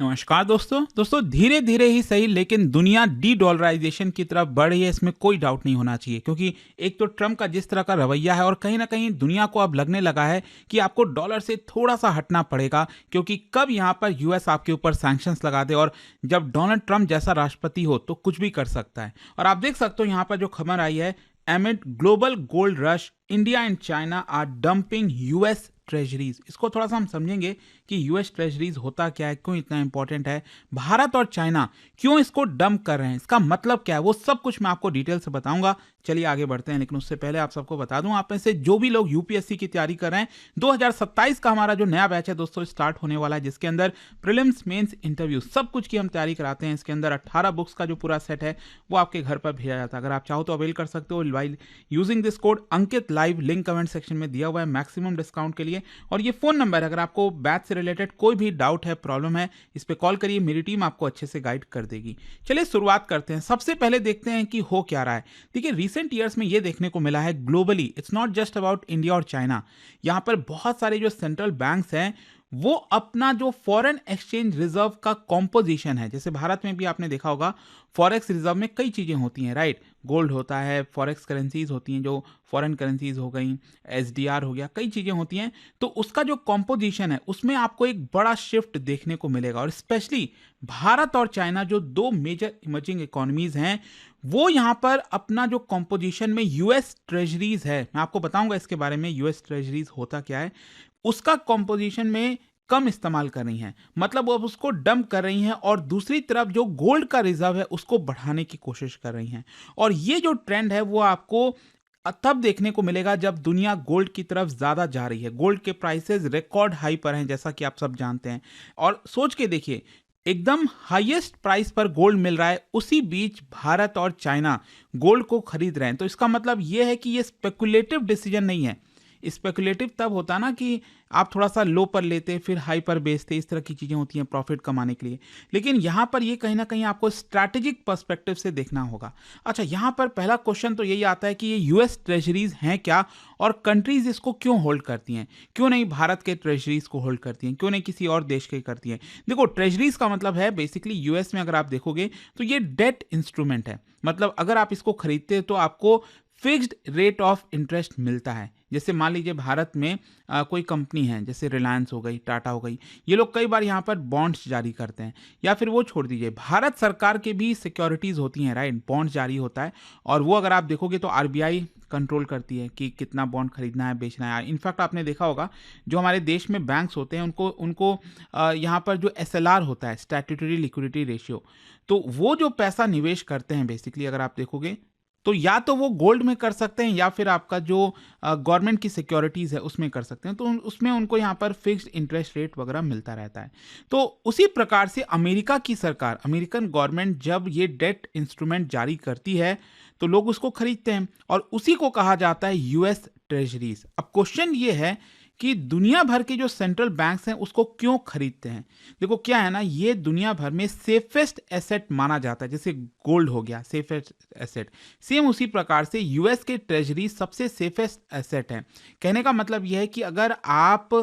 नमस्कार दोस्तों धीरे धीरे ही सही लेकिन दुनिया डी डॉलराइजेशन की तरफ बढ़ रही है, इसमें कोई डाउट नहीं होना चाहिए। क्योंकि एक तो ट्रम्प का जिस तरह का रवैया है और कहीं ना कहीं दुनिया को अब लगने लगा है कि आपको डॉलर से थोड़ा सा हटना पड़ेगा, क्योंकि कब यहाँ पर यूएस आपके ऊपर सैंक्शंस लगा दे और जब डोनाल्ड ट्रम्प जैसा राष्ट्रपति हो तो कुछ भी कर सकता है। और आप देख सकते हो यहाँ पर जो खबर आई है, amid global gold rush India and China are dumping US treasuries. इसको थोड़ा सा हम समझेंगे कि यूएस ट्रेजरीज होता क्या है, क्यों इतना इंपॉर्टेंट है, भारत और चाइना क्यों इसको डंप कर रहे हैं, इसका मतलब क्या है, वो सब कुछ मैं आपको डिटेल से बताऊंगा। चलिए आगे बढ़ते हैं, लेकिन उससे पहले आप सबको बता दूं, आप में से जो भी लोग यूपीएससी की तैयारी कर रहे हैं, 2027 का हमारा जो नया बैच है दोस्तों स्टार्ट होने वाला है, जिसके अंदर प्रीलिम्स मेंस इंटरव्यू सब कुछ की हम तैयारी कराते हैं। इसके अंदर 18 बुक्स का जो पूरा सेट है वो आपके घर पर भेजा जाता है। अगर आप चाहो तो अवेल कर सकते हो by using this code Ankit live, link comment section में दिया हुआ है मैक्सिमम डिस्काउंट के लिए। और ये फोन नंबर है, अगर आपको बैच से रिलेटेड कोई भी डाउट है, प्रॉब्लम है, इस पे कॉल करिए, मेरी टीम आपको अच्छे से गाइड कर देगी। चलिए शुरुआत करते हैं। सबसे पहले देखते हैं कि हो क्या रहा है। देखिए रिसेंट ईयर्स में ये देखने को मिला है globally, it's not just about India और चाइना, यहाँ पर बहुत सारे जो सेंट्रल बैंक्स हैं वो अपना जो फॉरेन एक्सचेंज रिजर्व का कॉम्पोजिशन है, जैसे भारत में भी आपने देखा होगा फॉरेक्स रिजर्व में कई चीज़ें होती हैं, राइट, गोल्ड होता है, फॉरेक्स करेंसीज होती हैं जो फॉरेन करेंसीज हो गई, एसडीआर हो गया, कई चीज़ें होती हैं। तो उसका जो कॉम्पोजिशन है उसमें आपको एक बड़ा शिफ्ट देखने को मिलेगा। और स्पेशली भारत और चाइना जो दो मेजर इमर्जिंग इकोनॉमीज हैं, वो यहाँ पर अपना जो कॉम्पोजिशन में यूएस ट्रेजरीज है, मैं आपको बताऊंगा इसके बारे में यूएस ट्रेजरीज होता क्या है, उसका कॉम्पोजिशन में कम इस्तेमाल कर रही हैं, मतलब वो अब उसको डंप कर रही हैं। और दूसरी तरफ जो गोल्ड का रिजर्व है उसको बढ़ाने की कोशिश कर रही हैं। और ये जो ट्रेंड है वो आपको तब देखने को मिलेगा जब दुनिया गोल्ड की तरफ ज्यादा जा रही है। गोल्ड के प्राइसेस रिकॉर्ड हाई पर हैं, जैसा कि आप सब जानते हैं। और सोच के देखिए, एकदम हाईएस्ट प्राइस पर गोल्ड मिल रहा है, उसी बीच भारत और चाइना गोल्ड को खरीद रहे हैं। तो इसका मतलब यह है कि यह स्पेकुलेटिव डिसीजन नहीं है। स्पेकुलेटिव तब होता ना कि आप थोड़ा सा लो पर लेते फिर हाई पर बेचते, इस तरह की चीज़ें होती हैं प्रॉफिट कमाने के लिए। लेकिन यहाँ पर ये कहीं ना कहीं आपको स्ट्रैटेजिक पर्सपेक्टिव से देखना होगा। अच्छा, यहाँ पर पहला क्वेश्चन तो यही आता है कि ये यूएस ट्रेजरीज हैं क्या, और कंट्रीज इसको क्यों होल्ड करती हैं, क्यों नहीं भारत के ट्रेजरीज को होल्ड करती हैं, क्यों नहीं किसी और देश के करती हैं। देखो ट्रेजरीज का मतलब है बेसिकली यूएस में अगर आप देखोगे तो ये डेट इंस्ट्रूमेंट है, मतलब अगर आप इसको खरीदते हैं तो आपको फिक्स्ड रेट ऑफ इंटरेस्ट मिलता है। जैसे मान लीजिए भारत में कोई कंपनी है, जैसे रिलायंस हो गई, टाटा हो गई, ये लोग कई बार यहाँ पर बॉन्ड्स जारी करते हैं। या फिर वो छोड़ दीजिए, भारत सरकार के भी सिक्योरिटीज होती हैं, राइट, बॉन्ड्स जारी होता है। और वो अगर आप देखोगे तो आरबीआई कंट्रोल करती है कि कितना बॉन्ड खरीदना है, बेचना है। इनफैक्ट आपने देखा होगा जो हमारे देश में बैंक्स होते हैं उनको उनको यहाँ पर जो एसएलआर होता है, स्टैट्यूटरी लिक्विडिटी रेशियो, तो वो जो पैसा निवेश करते हैं बेसिकली अगर आप देखोगे तो या तो वो गोल्ड में कर सकते हैं या फिर आपका जो गवर्नमेंट की सिक्योरिटीज़ है उसमें कर सकते हैं। तो उसमें उनको यहाँ पर फिक्स्ड इंटरेस्ट रेट वगैरह मिलता रहता है। तो उसी प्रकार से अमेरिका की सरकार, अमेरिकन गवर्नमेंट जब ये डेट इंस्ट्रूमेंट जारी करती है तो लोग उसको खरीदते हैं, और उसी को कहा जाता है यूएस ट्रेजरीज। अब क्वेश्चन ये है कि दुनिया भर के जो सेंट्रल बैंक्स हैं उसको क्यों खरीदते हैं। देखो क्या है ना, ये दुनिया भर में सेफेस्ट एसेट माना जाता है, जैसे गोल्ड हो गया सेफेस्ट एसेट, सेम उसी प्रकार से यूएस के ट्रेजरी सबसे सेफेस्ट एसेट है। कहने का मतलब यह है कि अगर आप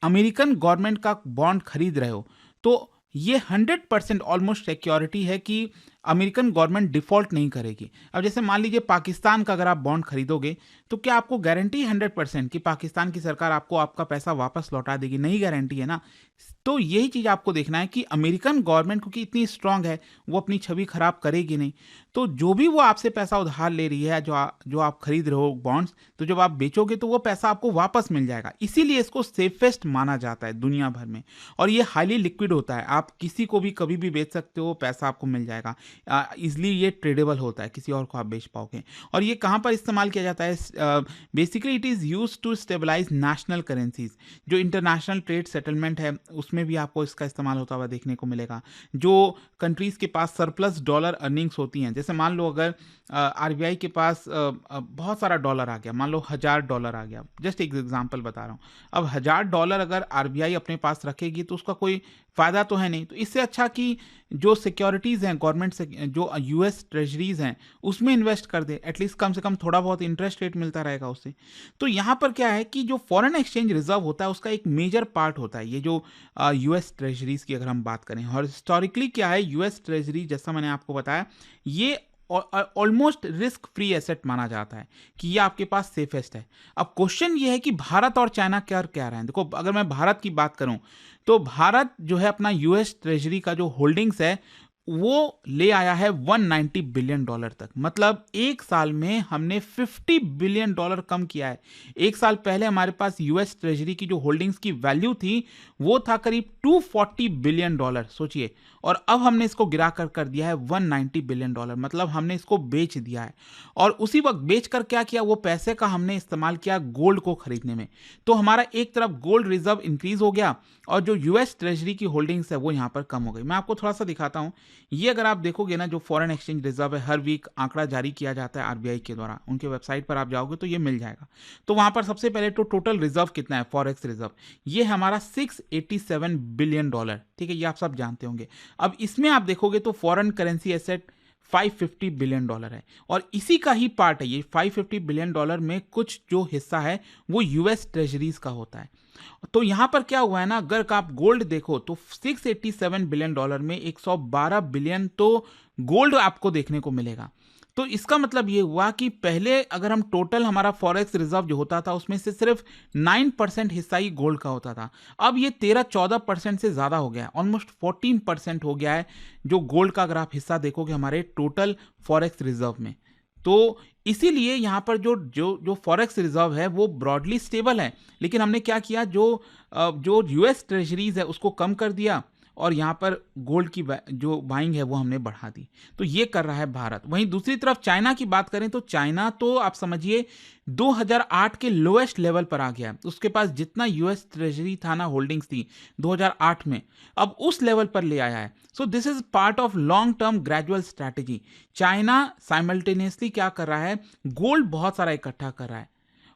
अमेरिकन गवर्नमेंट का बॉन्ड खरीद रहे हो तो ये 100% ऑलमोस्ट सिक्योरिटी है कि अमेरिकन गवर्नमेंट डिफॉल्ट नहीं करेगी। अब जैसे मान लीजिए पाकिस्तान का अगर आप बॉन्ड खरीदोगे तो क्या आपको गारंटी 100% कि पाकिस्तान की सरकार आपको आपका पैसा वापस लौटा देगी? नहीं गारंटी है ना। तो यही चीज़ आपको देखना है कि अमेरिकन गवर्नमेंट क्योंकि इतनी स्ट्रांग है वो अपनी छवि खराब करेगी नहीं। तो जो भी वो आपसे पैसा उधार ले रही है, जो आप खरीद रहे हो बॉन्ड्स, तो जब आप बेचोगे तो वो पैसा आपको वापस मिल जाएगा। इसीलिए इसको सेफेस्ट माना जाता है दुनिया भर में। और ये हाईली लिक्विड होता है, आप किसी को भी कभी भी बेच सकते हो, पैसा आपको मिल जाएगा। इसलिए ये ट्रेडेबल होता है, किसी और को आप बेच पाओगे। और ये कहाँ पर इस्तेमाल किया जाता है? Basically it is use to stabilize national currencies. जो इंटरनेशनल ट्रेड सेटलमेंट है उसमें भी आपको इसका इस्तेमाल होता हुआ देखने को मिलेगा। जो कंट्रीज़ के पास सरप्लस डॉलर अर्निंग्स होती हैं, जैसे मान लो अगर आरबीआई के पास बहुत सारा डॉलर आ गया, मान लो $1000 आ गया, जस्ट एक एग्जांपल बता रहा हूँ। अब $1000 अगर आरबीआई अपने पास रखेगी तो उसका कोई फ़ायदा तो है नहीं। तो इससे अच्छा कि जो सिक्योरिटीज़ हैं, गवर्नमेंट जो यूएस ट्रेजरीज हैं उसमें इन्वेस्ट कर दे, एटलीस्ट कम से कम थोड़ा बहुत इंटरेस्ट रेट मिलता रहेगा उससे। तो यहाँ पर क्या है कि जो फॉरेन एक्सचेंज रिजर्व होता है उसका एक मेजर पार्ट होता है ये जो यूएस ट्रेजरीज की अगर हम बात करें। और हिस्टोरिकली क्या है, यूएस ट्रेजरी जैसा मैंने आपको बताया ये ऑलमोस्ट रिस्क फ्री एसेट माना जाता है कि ये आपके पास सेफेस्ट है। अब क्वेश्चन ये है कि भारत और चाइना क्या क्या रहे हैं। देखो, अगर मैं भारत की बात करूं तो भारत जो है अपना यूएस ट्रेजरी का जो होल्डिंग्स है वो ले आया है 190 बिलियन डॉलर तक। मतलब एक साल में हमने 50 बिलियन डॉलर कम किया है। एक साल पहले हमारे पास यूएस ट्रेजरी की जो होल्डिंग्स की वैल्यू थी वो था करीब 240 बिलियन डॉलर, सोचिए। और अब हमने इसको गिरा कर दिया है 190 बिलियन डॉलर, मतलब हमने इसको बेच दिया है। और उसी वक्त बेच कर क्या किया, वो पैसे का हमने इस्तेमाल किया गोल्ड को खरीदने में। तो हमारा एक तरफ गोल्ड रिजर्व इंक्रीज हो गया और जो यूएस ट्रेजरी की होल्डिंग्स है वो यहाँ पर कम हो गई। मैं आपको थोड़ा सा दिखाता हूँ। ये अगर आप देखोगे ना, जो फॉरेन एक्सचेंज रिजर्व है हर वीक आंकड़ा जारी किया जाता है आरबीआई के द्वारा, उनके वेबसाइट पर आप जाओगे तो ये मिल जाएगा। तो वहां पर सबसे पहले तो टोटल रिजर्व कितना है, फॉरेक्स रिजर्व, ये है हमारा 687 बिलियन डॉलर। ठीक है, ये आप सब जानते होंगे। अब इसमें आप देखोगे तो foreign currency asset 550 billion dollar है और इसी का ही पार्ट है ये 550 बिलियन डॉलर में कुछ जो हिस्सा है वो यूएस ट्रेजरीज का होता है। तो यहां पर क्या हुआ है ना, अगर आप गोल्ड देखो तो 687 बिलियन डॉलर में 112 बिलियन तो गोल्ड आपको देखने को मिलेगा। तो इसका मतलब ये हुआ कि पहले अगर हम टोटल हमारा फॉरेक्स रिजर्व जो होता था उसमें से सिर्फ 9% हिस्सा ही गोल्ड का होता था, अब ये 13-14% से ज़्यादा हो गया है, ऑलमोस्ट 14% हो गया है जो गोल्ड का अगर आप हिस्सा देखोगे हमारे टोटल फॉरेक्स रिजर्व में। तो इसीलिए यहाँ पर जो जो जो फॉरेक्स रिजर्व है वो ब्रॉडली स्टेबल है, लेकिन हमने क्या किया, जो यूएस ट्रेजरीज है उसको कम कर दिया और यहाँ पर गोल्ड की जो बाइंग है वो हमने बढ़ा दी। तो ये कर रहा है भारत। वहीं दूसरी तरफ चाइना की बात करें तो चाइना तो आप समझिए 2008 के लोएस्ट लेवल पर आ गया। उसके पास जितना यूएस ट्रेजरी था ना, होल्डिंग्स थी 2008 में, अब उस लेवल पर ले आया है। So this is part of long term gradual strategy. China simultaneously क्या कर रहा है, गोल्ड बहुत सारा इकट्ठा कर रहा है।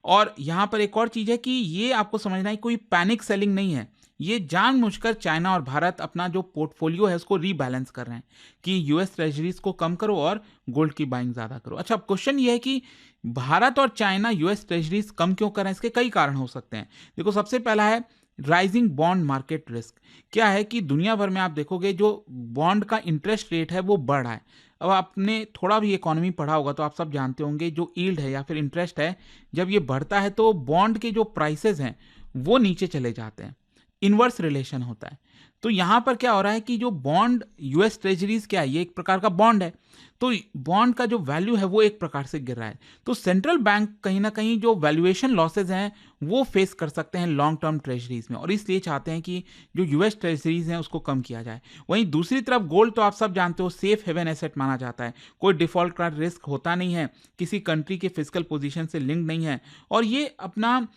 और यहां पर एक और चीज है कि ये आपको समझना है, कोई पैनिक सेलिंग नहीं है, ये जानबूझकर चाइना और भारत अपना जो पोर्टफोलियो है उसको रीबैलेंस कर रहे हैं कि यूएस ट्रेजरीज को कम करो और गोल्ड की बाइंग ज्यादा करो। अच्छा, अब क्वेश्चन ये है कि भारत और चाइना यूएस ट्रेजरीज कम क्यों कर रहे हैं, इसके कई कारण हो सकते हैं। देखो, सबसे पहला है राइजिंग बॉन्ड मार्केट रिस्क। क्या है कि दुनिया भर में आप देखोगे जो बॉन्ड का इंटरेस्ट रेट है वो बढ़ रहा है। अब आपने थोड़ा भी इकोनॉमी पढ़ा होगा तो आप सब जानते होंगे, जो यील्ड है या फिर इंटरेस्ट है जब ये बढ़ता है तो बॉन्ड के जो प्राइसेस हैं वो नीचे चले जाते हैं, इनवर्स रिलेशन होता है। तो यहां पर क्या हो रहा है कि जो बॉन्ड यूएस ट्रेजरीज क्या है, ये एक प्रकार का बॉन्ड है, तो बॉन्ड का जो वैल्यू है वो एक प्रकार से गिर रहा है। तो सेंट्रल बैंक कहीं ना कहीं जो वैल्यूएशन लॉसेज हैं वो फेस कर सकते हैं लॉन्ग टर्म ट्रेजरीज में, और इसलिए चाहते हैं कि जो यूएस ट्रेजरीज हैं उसको कम किया जाए। वहीं दूसरी तरफ गोल्ड तो आप सब जानते हो सेफ हेवन एसेट माना जाता है, कोई डिफॉल्ट का रिस्क होता नहीं है, किसी कंट्री के फिजिकल पोजीशन से लिंक नहीं है, और ये अपना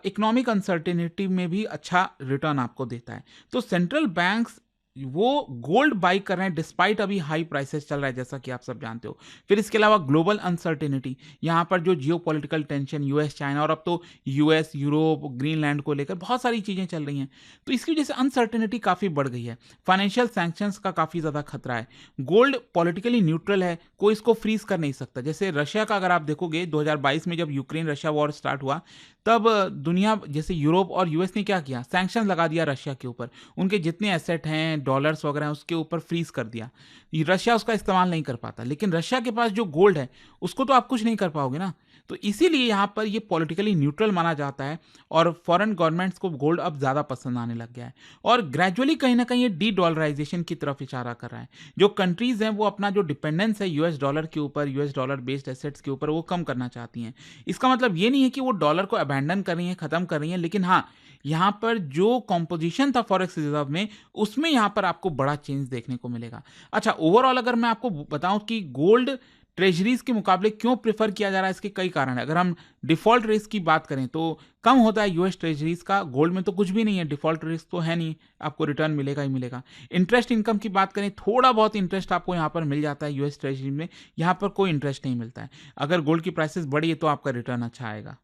इकोनॉमिक अनसर्टेनिटी में भी अच्छा रिटर्न आपको देता है। तो सेंट्रल बैंक्स वो गोल्ड बाई कर रहे हैं डिस्पाइट अभी हाई प्राइसेस चल रहा है, जैसा कि आप सब जानते हो। फिर इसके अलावा ग्लोबल अनसर्टेनिटी, यहाँ पर जो जियोपॉलिटिकल टेंशन यूएस चाइना और अब तो यूएस यूरोप ग्रीनलैंड को लेकर बहुत सारी चीज़ें चल रही हैं, तो इसकी वजह से अनसर्टेनिटी काफ़ी बढ़ गई है। फाइनेंशियल सैंक्शंस का काफ़ी ज़्यादा खतरा है। गोल्ड पॉलिटिकली न्यूट्रल है, कोई इसको फ्रीज कर नहीं सकता। जैसे रशिया का अगर आप देखोगे 2022 में जब यूक्रेन रशिया वॉर स्टार्ट हुआ तब दुनिया जैसे यूरोप और यूएस ने क्या किया, सैंक्शन लगा दिया रशिया के ऊपर, उनके जितने एसेट हैं डॉलर्स वगैरह हैं उसके ऊपर फ्रीज कर दिया। रशिया उसका इस्तेमाल नहीं कर पाता, लेकिन रशिया के पास जो गोल्ड है उसको तो आप कुछ नहीं कर पाओगे ना। तो इसीलिए यहाँ पर ये पॉलिटिकली न्यूट्रल माना जाता है और फॉरेन गवर्नमेंट्स को गोल्ड अब ज़्यादा पसंद आने लग गया है, और ग्रेजुअली कहीं ना कहीं ये डी डॉलराइजेशन की तरफ इशारा कर रहा है। जो कंट्रीज हैं वो अपना जो डिपेंडेंस है यूएस डॉलर के ऊपर, यूएस डॉलर बेस्ड एसेट्स के ऊपर, वो कम करना चाहती हैं। इसका मतलब ये नहीं है कि वो डॉलर को अबैंडन कर रही हैं, खत्म कर रही हैं, लेकिन हाँ, यहाँ पर जो कॉम्पोजिशन था फॉरेक्स रिजर्व में उसमें यहाँ पर आपको बड़ा चेंज देखने को मिलेगा। अच्छा, ओवरऑल अगर मैं आपको बताऊं कि गोल्ड ट्रेजरीज के मुकाबले क्यों प्रेफर किया जा रहा है, इसके कई कारण है। अगर हम डिफॉल्ट रिस्क की बात करें तो कम होता है यूएस ट्रेजरीज का, गोल्ड में तो कुछ भी नहीं है, डिफॉल्ट रिस्क तो है नहीं, आपको रिटर्न मिलेगा ही मिलेगा। इंटरेस्ट इनकम की बात करें, थोड़ा बहुत इंटरेस्ट आपको यहाँ पर मिल जाता है यूएस ट्रेजरी में, यहाँ पर कोई इंटरेस्ट नहीं मिलता है। अगर गोल्ड की प्राइसेस बढ़ी है तो आपका रिटर्न अच्छा आएगा।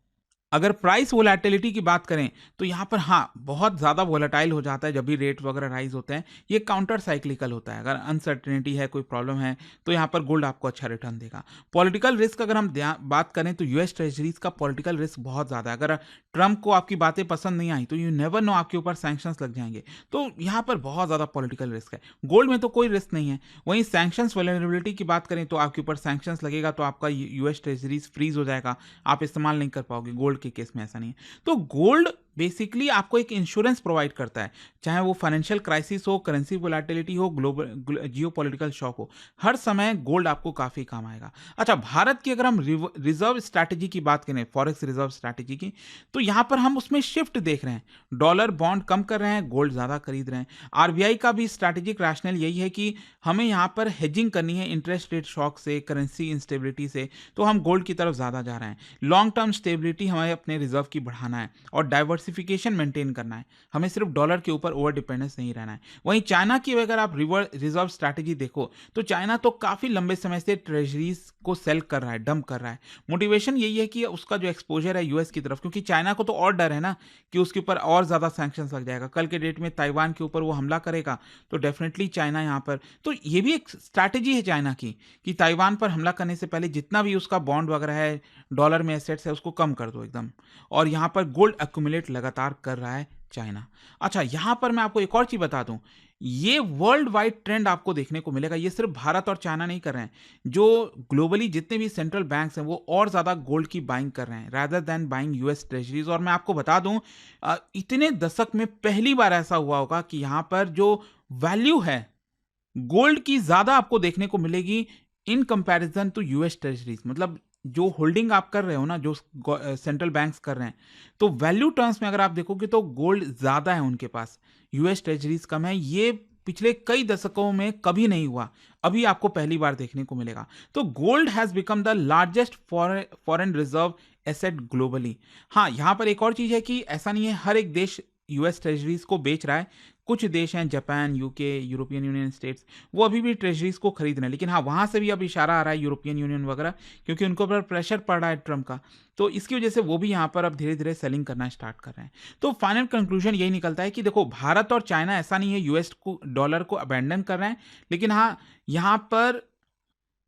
अगर प्राइस वोलेटिलिटी की बात करें तो यहाँ पर हाँ बहुत ज़्यादा वोलेटाइल हो जाता है जब भी रेट वगैरह राइज होते हैं। ये काउंटर साइक्लिकल होता है। अगर अनसर्टेनिटी है, कोई प्रॉब्लम है, तो यहाँ पर गोल्ड आपको अच्छा रिटर्न देगा। पॉलिटिकल रिस्क अगर हम बात करें तो यूएस ट्रेजरीज का पॉलिटिकल रिस्क बहुत ज़्यादा है। अगर ट्रंप को आपकी बातें पसंद नहीं आई तो यू नेवर नो आपके ऊपर सैंक्शंस लग जाएंगे, तो यहाँ पर बहुत ज़्यादा पॉलिटिकल रिस्क है। गोल्ड में तो कोई रिस्क नहीं है। वहीं सैंक्शंस वल्नरेबिलिटी की बात करें तो आपके ऊपर सैंक्शंस लगेगा तो आपका यूएस ट्रेजरीज फ्रीज हो जाएगा, आप इस्तेमाल नहीं कर पाओगे। गोल्ड के केस में ऐसा नहीं है। तो गोल्ड बेसिकली आपको एक इंश्योरेंस प्रोवाइड करता है, चाहे वो फाइनेंशियल क्राइसिस हो, करेंसी वोलेटिलिटी हो, ग्लोबल जियोपॉलिटिकल शॉक हो, हर समय गोल्ड आपको काफ़ी काम आएगा। अच्छा, भारत की अगर हम रिजर्व स्ट्रैटेजी की बात करें, फॉरेक्स रिजर्व स्ट्रैटेजी की, तो यहाँ पर हम उसमें शिफ्ट देख रहे हैं। डॉलर बॉन्ड कम कर रहे हैं, गोल्ड ज़्यादा खरीद रहे हैं। आरबीआई का भी स्ट्रैटेजिक रैशनल यही है कि हमें यहाँ पर हेजिंग करनी है इंटरेस्ट रेट शॉक से, करेंसी इंस्टेबिलिटी से, तो हम गोल्ड की तरफ ज़्यादा जा रहे हैं। लॉन्ग टर्म स्टेबिलिटी हमें अपने रिजर्व की बढ़ाना है और डाइवर्सिफिकेशन मेंटेन करना है। हमें सिर्फ डॉलर के ऊपर ओवर डिपेंडेंस नहीं रहना है। वहीं चाइना की अगर आप रिजर्व स्ट्रैटेजी देखो तो चाइना तो काफ़ी लंबे समय से ट्रेजरीज को सेल कर रहा है, डंप कर रहा है। मोटिवेशन यही है कि उसका जो एक्सपोजर है यूएस की तरफ, क्योंकि चाइना को तो और डर है ना कि उसके ऊपर और ज़्यादा सैंक्शंस लग जाएगा। कल के डेट में ताइवान के ऊपर वो हमला करेगा तो डेफिनेटली चाइना यहाँ पर, तो ये भी एक स्ट्रैटेजी है चाइना की कि ताइवान पर हमला करने से पहले जितना भी उसका बॉन्ड वगैरह है, डॉलर में एसेट्स है, उसको कम कर दो एकदम। और यहाँ पर गोल्ड एक्यूमुलेट लगातार कर रहा है चाइना। अच्छा, यहाँ पर मैं आपको एक और चीज़ बता दूं, ये वर्ल्ड वाइड ट्रेंड आपको देखने को मिलेगा। ये सिर्फ भारत और चाइना नहीं कर रहे हैं, जो ग्लोबली जितने भी सेंट्रल बैंक्स हैं वो और ज़्यादा गोल्ड की बाइंग कर रहे हैं rather than buying US treasuries. और मैं आपको बता दूं, इतने दशक में पहली बार ऐसा हुआ होगा कि यहाँ पर जो वैल्यू है गोल्ड की ज़्यादा आपको देखने को मिलेगी in comparison to US treasuries. मतलब जो होल्डिंग आप कर रहे हो ना, जो सेंट्रल बैंक्स कर रहे हैं, तो वैल्यू टर्म्स में अगर आप देखोगे तो गोल्ड ज़्यादा है उनके पास, यूएस ट्रेजरीज कम है। ये पिछले कई दशकों में कभी नहीं हुआ, अभी आपको पहली बार देखने को मिलेगा। तो gold has become the largest foreign reserve asset globally. हाँ, यहाँ पर एक और चीज़ है कि ऐसा नहीं है हर एक देश यूएस ट्रेजरीज को बेच रहा है। कुछ देश हैं, Japan, UK, European union states, वो अभी भी ट्रेजरीज को खरीद रहे हैं। लेकिन हाँ, वहाँ से भी अब इशारा आ रहा है यूरोपियन यूनियन वगैरह, क्योंकि उनको पर प्रेशर पड़ रहा है ट्रम्प का, तो इसकी वजह से वो भी यहाँ पर अब धीरे धीरे सेलिंग करना स्टार्ट कर रहे हैं। तो फाइनल कंक्लूजन यही निकलता है कि देखो, भारत और चाइना ऐसा नहीं है यूएस को डॉलर को अबैंडन कर रहे हैं, लेकिन हाँ यहाँ पर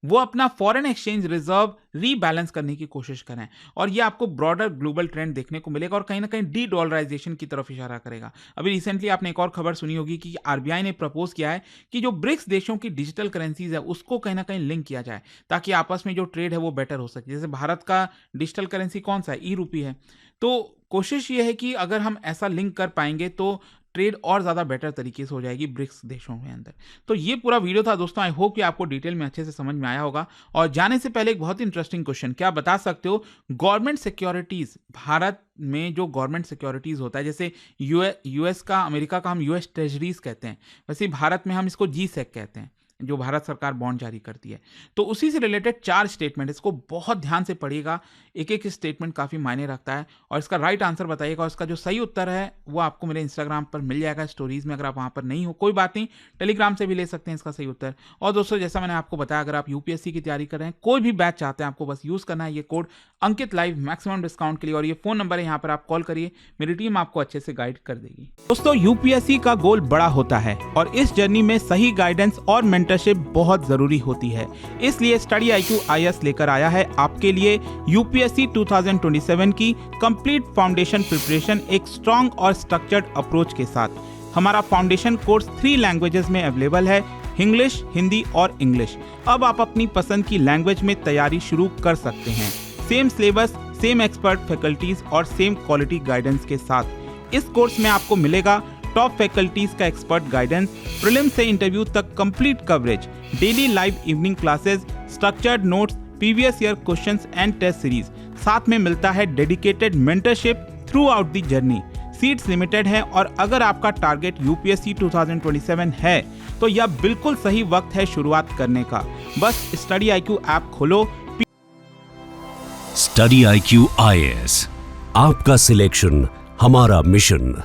वो अपना फॉरेन एक्सचेंज रिजर्व रीबैलेंस करने की कोशिश करें। और ये आपको ब्रॉडर ग्लोबल ट्रेंड देखने को मिलेगा और कहीं ना कहीं डी डॉलराइजेशन की तरफ इशारा करेगा। अभी रिसेंटली आपने एक और खबर सुनी होगी कि आरबीआई ने प्रपोज किया है कि जो ब्रिक्स देशों की डिजिटल करेंसीज है उसको कहीं ना कहीं लिंक किया जाए, ताकि आपस में जो ट्रेड है वो बेटर हो सके। जैसे भारत का डिजिटल करेंसी कौन सा है, ई रूपी है, तो कोशिश ये है कि अगर हम ऐसा लिंक कर पाएंगे तो ट्रेड और ज़्यादा बेटर तरीके से हो जाएगी ब्रिक्स देशों के अंदर। तो ये पूरा वीडियो था दोस्तों, आई होप कि आपको डिटेल में अच्छे से समझ में आया होगा। और जाने से पहले एक बहुत ही इंटरेस्टिंग क्वेश्चन, क्या बता सकते हो गवर्नमेंट सिक्योरिटीज़, भारत में जो गवर्नमेंट सिक्योरिटीज़ होता है, जैसे यूएस का, अमेरिका का हम यूएस ट्रेजरीज कहते हैं, वैसे भारत में हम इसको GSEC कहते हैं, जो भारत सरकार बॉन्ड जारी करती है। तो उसी से रिलेटेड 4 स्टेटमेंट, इसको बहुत ध्यान से पढ़िएगा, एक एक स्टेटमेंट काफ़ी मायने रखता है। और इसका राइट आंसर बताइएगा, और इसका जो सही उत्तर है वो आपको मेरे इंस्टाग्राम पर मिल जाएगा स्टोरीज में। अगर आप वहाँ पर नहीं हो कोई बात नहीं, टेलीग्राम से भी ले सकते हैं इसका सही उत्तर। और दोस्तों, जैसा मैंने आपको बताया, अगर आप यूपीएससी की तैयारी कर रहे हैं, कोई भी बैच चाहते हैं, आपको बस यूज़ करना है ये कोड अंकित लाइव मैक्सिमम डिस्काउंट के लिए, और ये फ़ोन नंबर है, यहाँ पर आप कॉल करिए, मेरी टीम आपको अच्छे से गाइड कर देगी। दोस्तों, यूपीएससी का गोल बड़ा होता है और इस जर्नी में सही गाइडेंस और मेंटरशिप बहुत जरूरी होती है। इसलिए स्टडी IQ IS लेकर आया है आपके लिए यूपीएससी 2027 की कंप्लीट फाउंडेशन प्रिपरेशन, एक स्ट्रॉन्ग और स्ट्रक्चर्ड अप्रोच के साथ। हमारा फाउंडेशन कोर्स 3 लैंग्वेजेस में अवेलेबल है, इंग्लिश, हिंदी और इंग्लिश। अब आप अपनी पसंद की लैंग्वेज में तैयारी शुरू कर सकते हैं, same syllabus, same expert faculties और सेम क्वालिटी गाइडेंस के साथ। इस कोर्स में आपको मिलेगा टॉप फैकल्टीज का एक्सपर्ट गाइडेंस, प्रीलिम से इंटरव्यू तक complete coverage, daily live evening classes, structured notes, previous year questions and test series. साथ में मिलता है dedicated mentorship throughout the journey. Seats limited है और अगर आपका टारगेट यूपीएससी 2027 है तो यह बिल्कुल सही वक्त है शुरुआत करने का। बस स्टडी IQ ऐप खोलो। स्टडी IQ IS, आपका सिलेक्शन हमारा मिशन।